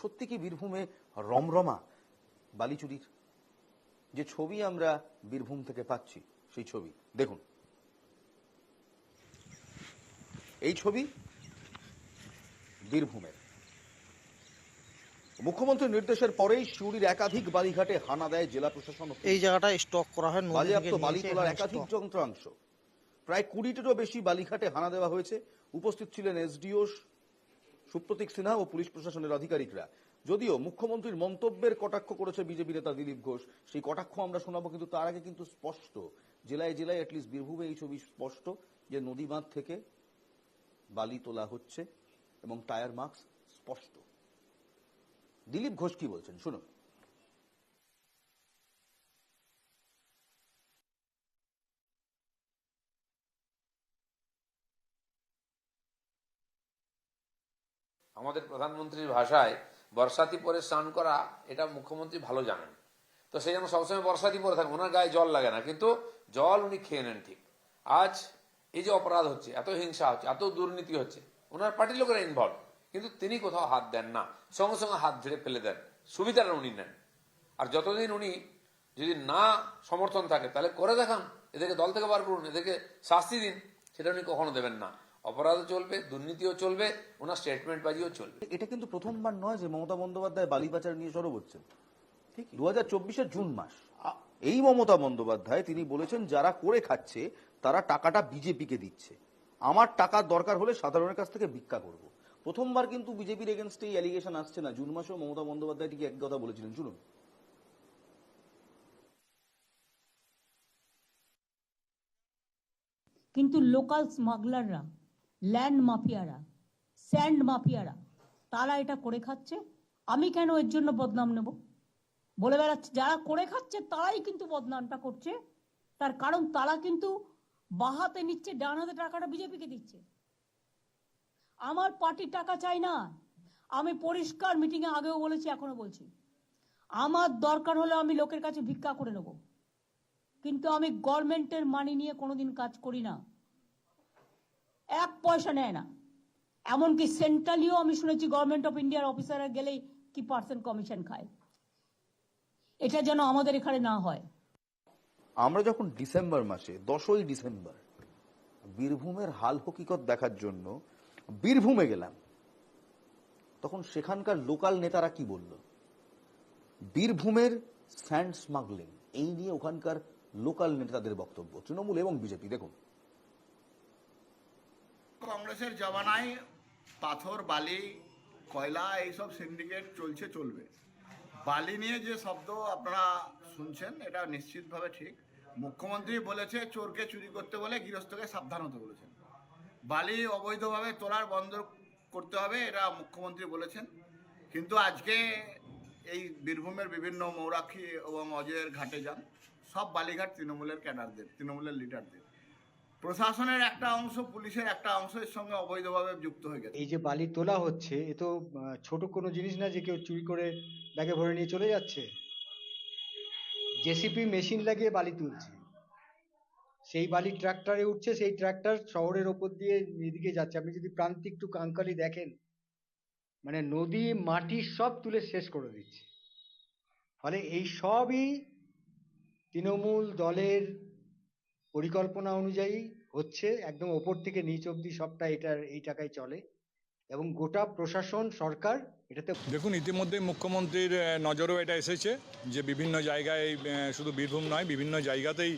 সত্যি কি বীরভূমে রমরমা বালি চুরির যে ছবি আমরা বীরভূম থেকে পাচ্ছি সেই ছবি দেখুন। এই ছবি বীরভূমের। মুখ্যমন্ত্রীর নির্দেশের পরেই সিউড়ির একাধিক বালিঘাটে হানা দেয় জেলা প্রশাসন। এই জায়গাটায় স্টক করা হয়, বাজেয়াপ্ত বালি তোলার একাধিক যন্ত্রাংশ। প্রায় 20টিরও বেশি বালিঘাটে হানা দেওয়া হয়েছে। উপস্থিত ছিলেন এসডিও সুপ্রতীক সিনহা ও পুলিশ প্রশাসনের আধিকারিকরা। যদিও মুখ্যমন্ত্রীর মন্তব্যের কটাক্ষ করেছে বিজেপি নেতা দিলীপ ঘোষ, সেই কটাক্ষ আমরা শোনাবো, কিন্তু তার আগে কিন্তু স্পষ্ট জেলায় জেলায় অ্যাটলিস্ট বীরভূমে এই ছবি স্পষ্ট যে নদী বাঁধ থেকে বালি তোলা হচ্ছে এবং টায়ার মার্কস স্পষ্ট। দিলীপ ঘোষ কি বলছেন শুনুন। আমাদের প্রধানমন্ত্রীর ভাষায় বর্ষাতি পরে স্নান করা, এটা মুখ্যমন্ত্রী ভালো জানেন। তো সেই জন্য সবসময় বর্ষাতি পরে থাকেন, ওনার গায়ে জল লাগে না, কিন্তু জল উনি খেয়ে নেন ঠিক। আজ এই যে অপরাধ হচ্ছে, এত হিংসা হচ্ছে, এত দুর্নীতি হচ্ছে, ওনার পার্টির লোকেরা ইনভলভ, কিন্তু তিনি কোথাও হাত দেন না, সঙ্গে সঙ্গে হাত ঝেড়ে ফেলে দেন, সুবিধাটা উনি নেন। আর যতদিন উনি যদি না সমর্থন থাকে তাহলে করে দেখান, এদেরকে দল থেকে বার করুন, এদেরকে শাস্তি দিন, সেটা উনি কখনো দেবেন না। অপরাধও চলবে, দুর্নীতিও চলবে, ওনার স্টেটমেন্ট বাজিও চলবে। এটা কিন্তু প্রথমবার নয় যে মমতা বন্দ্যোপাধ্যায় বালি পাচার নিয়ে সরব হচ্ছেন। ঠিক 2024-এর জুন মাস এই মমতা বন্দ্যোপাধ্যায় তিনি বলেছেন যারা করে খাচ্ছে তারা টাকাটা বিজেপিকে দিচ্ছে, আমার টাকার দরকার হলে সাধারণের কাছ থেকে ভিক্ষা করব। প্রথমবার কিন্তু বিজেপির এগেনস্টে এই অ্যালিগেশন আসছে না। জুন মাসেও মমতা বন্দ্যোপাধ্যায় ঠিক এক কথা বলেছিলেন, শুনুন। কিন্তু লোকাল স্মাগলাররা, ল্যান্ড মাফিয়ারা, স্যান্ড মাফিয়ারা, তারা এটা করে খাচ্ছে। আমি কেন এর জন্য বদনাম নেব? বলে বেড়াচ্ছে যারা করে খাচ্ছে তারাই কিন্তু বদনামটা করছে। তার কারণ তারা কিন্তু বাঁ হাতে নিচ্ছে, ডান হাতে টাকাটা বিজেপিকে দিচ্ছে। আমার পার্টির টাকা চাই না। আমি পরিষ্কার মিটিংয়ে আগেও বলেছি, এখনো বলছি, আমার দরকার হলে আমি লোকের কাছে ভিক্ষা করে নেব, কিন্তু আমি গভর্নমেন্টের মানি নিয়ে কোনোদিন কাজ করি না। এক পয়সা নেয় না। এমনকি সেন্ট্রালিও আমি শুনেছি গভর্নমেন্ট অফ ইন্ডিয়ার অফিসাররা গেলেই কি পার্সেন্ট কমিশন খায়। এটা যেন আমাদের এখানে না হয়। আমরা যখন ডিসেম্বর মাসে 10ই ডিসেম্বর বীরভূমের হাল হকিকত দেখার জন্য বীরভূমে গেলাম, তখন সেখানকার লোকাল নেতারা কি বলল, বীরভূমের স্যান্ড স্মাগলিং এই নিয়ে ওখানকার লোকাল নেতাদের বক্তব্য, তৃণমূল এবং বিজেপি। দেখুন। কংগ্রেসের জমানায় পাথর, বালি, কয়লা এইসব সিন্ডিকেট চলবে। বালি নিয়ে যে শব্দ আপনারা শুনছেন এটা নিশ্চিতভাবে ঠিক। মুখ্যমন্ত্রী বলেছে চোরকে চুরি করতে বলে গৃহস্থকে সাবধান হতে বলেছেন। বালি অবৈধভাবে তোলার বন্ধ করতে হবে, এটা মুখ্যমন্ত্রী বলেছেন। কিন্তু আজকে এই বীরভূমের বিভিন্ন মৌরাক্ষী এবং অজয়ের ঘাটে যান, সব বালিঘাট তৃণমূলের ক্যাডারদের, তৃণমূলের লিডারদের। প্রশাসনের একটা অংশ, পুলিশের একটা অংশ এর সঙ্গে অবৈধভাবে যুক্ত হয়ে গেছে। এই যে বালি তোলা হচ্ছে, এ তো ছোট কোনো জিনিস না যে কেউ চুরি করে ব্যাগে ভরে নিয়ে চলে যাচ্ছে। জেসিপি মেশিন লাগিয়ে বালি তুলছে, সেই বালি ট্রাক্টরে উঠছে, সেই ট্রাক্টর শহরের ওপর দিয়ে এদিকে যাচ্ছে। আপনি যদি প্রান্তিক টু কাঙ্কালি দেখেন, মানে নদী মাটি সব তুলে শেষ করে দিচ্ছে। ফলে এই সবই তৃণমূল দলের পরিকল্পনা অনুযায়ী হচ্ছে, একদম ওপর থেকে নিচ অব্দি সবটা এই টাকায় চলে, এবং গোটা প্রশাসন, সরকার এটাতে। দেখুন, ইতিমধ্যে মুখ্যমন্ত্রীর নজরেও এটা এসেছে যে বিভিন্ন জায়গায়, শুধু বীরভূম নয়, বিভিন্ন জায়গাতেই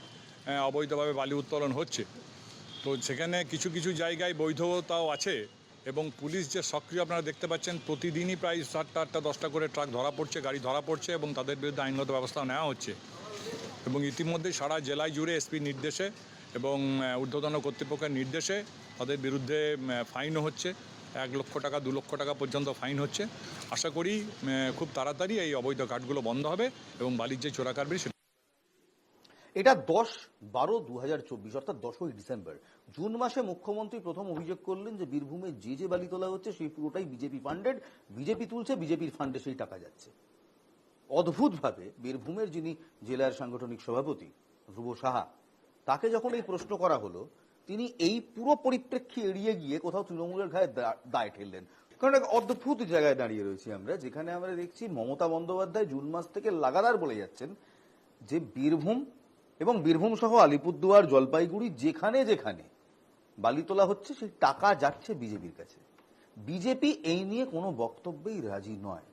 অবৈধভাবে বালি উত্তোলন হচ্ছে। তো সেখানে কিছু কিছু জায়গায় বৈধতাও আছে, এবং পুলিশ যে সক্রিয় আপনারা দেখতে পাচ্ছেন, প্রতিদিনই প্রায় 7টা 8টা 10টা করে ট্রাক ধরা পড়ছে, গাড়ি ধরা পড়ছে, এবং তাদের বিরুদ্ধে আইনগত ব্যবস্থা নেওয়া হচ্ছে। এবং ইতিমধ্যে সারা জেলায় জুড়ে এসপির নির্দেশে এবং ঊর্ধ্বতন কর্তৃপক্ষের নির্দেশে তাদের বিরুদ্ধে ফাইনও হচ্ছে। 1 লক্ষ টাকা 2 লক্ষ টাকা পর্যন্ত ফাইন হচ্ছে। আশা করি খুব তাড়াতাড়ি এই অবৈধ ঘাটগুলো বন্ধ হবে এবং বালির যে চোরাকারবারি। এটা 10/12/2024, অর্থাৎ 10ই ডিসেম্বর। জুন মাসে মুখ্যমন্ত্রী প্রথম অভিযোগ করলেন যে বীরভূমে যে বালি তোলা হচ্ছে সেই পুরোটাই বিজেপি ফান্ডেড, বিজেপি তুলছে, বিজেপির ফান্ডে সেই টাকা যাচ্ছে। অদ্ভুতভাবে বীরভূমের যিনি জেলার সাংগঠনিক সভাপতি ধ্রুব সাহা, তাকে যখন এই প্রশ্ন করা হলো, তিনি এই পুরো পরিপ্রেক্ষী এড়িয়ে গিয়ে কোথাও তৃণমূলের ঘায়ে দায় ঠেললেন। কারণ এক অদ্ভুত জায়গায় দাঁড়িয়ে রয়েছি আমরা, যেখানে আমরা দেখছি মমতা বন্দ্যোপাধ্যায় জুন মাস থেকে লাগাতার বলে যাচ্ছেন যে বীরভূম এবং বীরভূম সহ আলিপুরদুয়ার, জলপাইগুড়ি যেখানে যেখানে বালি তোলা হচ্ছে সেই টাকা যাচ্ছে বিজেপির কাছে। বিজেপি এই নিয়ে কোনো বক্তব্যেই রাজি নয়।